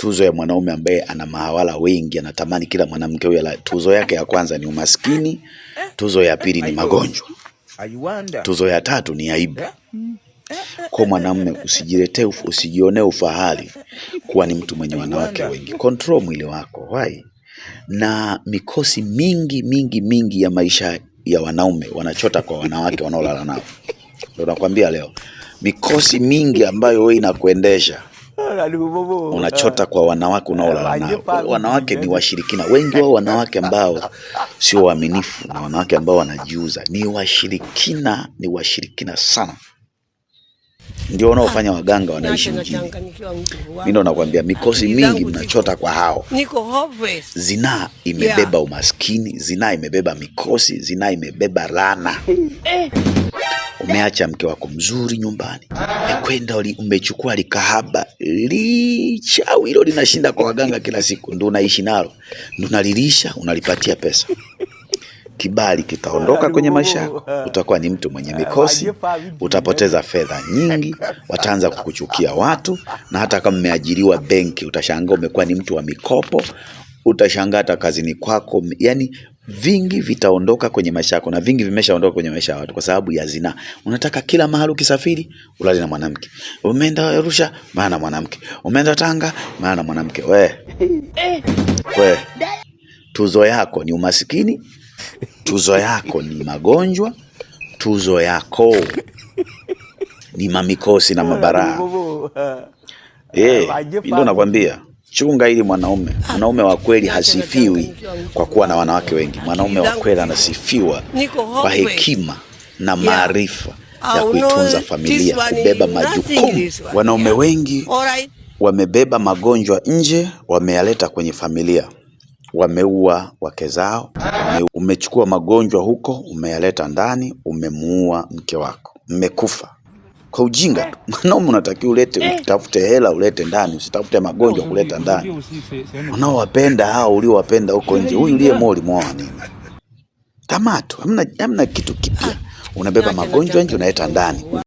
tuzo ya mwanaume ambaye ana mahawala wengi, anatamani kila mwanamke huyo. Tuzo yake ya kwanza ni umaskini, tuzo ya pili ni magonjwa, tuzo ya tatu ni aibu. Kwa mwanamume usijione ufahari kuwa ni mtu mwenye wanawake wengi. Control mwili wako. Why? Na mikosi mingi ya maisha ya wanaume wanachota kwa wanawake wanaolala nao. Ndio nakwambia leo. Mikosi mingi ambayo wewe inakuendesha unachota kwa wanawake unaolala nao. Wanawake ni washirikina. Wengi wao wanawake ambao sio waaminifu na wanawake ambao wanajiuza ni washirikina sana. Ndio wanaofanya waganga wanaishi mjini. Mimi ndo nakwambia mikosi mingi mnachota kwa hao. Zinaa imebeba umaskini, zinaa imebeba mikosi, zinaa imebeba laana. Umeacha mke wako mzuri nyumbani, kwenda umechukua likahaba lichawi hilo linashinda kwa waganga kila siku, ndio unaishi nalo, ndio unalilisha, unalipatia pesa. Kibali kitaondoka kwenye maisha yako, utakuwa ni mtu mwenye mikosi, utapoteza fedha nyingi, wataanza kukuchukia watu, na hata kama umeajiriwa benki utashangaa umekuwa ni mtu wa mikopo, utashangaa hata kazini kwako, yani vingi vitaondoka kwenye maisha yako, na vingi vimeshaondoka kwenye maisha ya watu kwa sababu ya zinaa. Unataka kila mahali ukisafiri ulale na mwanamke. Umeenda Arusha, maana mwanamke. Umeenda Tanga, maana mwanamke. We. Tuzo yako ni umasikini, tuzo yako ni magonjwa, tuzo yako ni mamikosi na mabaraa. Ndio nakwambia. Chunga ili mwanaume wa kweli hasifiwi kwa kuwa na wanawake wengi. Mwanaume wa kweli anasifiwa kwa hekima na maarifa ya kuitunza familia, kubeba majukumu. Wanaume wengi wamebeba magonjwa nje, wameyaleta kwenye familia. Wameua wake zao, umechukua magonjwa huko, umeyaleta ndani, umemuua mke wako. Mmekufa. Kwa ujinga tu. Mwanaume unatakiwa utafute hela ulete ndani, usitafute magonjwa kuleta ndani. Unaowapenda hao uliowapenda huko nje, huyu uliyemoli muoa nini? Tamato, hamna kitu kipya. Unabeba magonjwa nje unaleta ndani.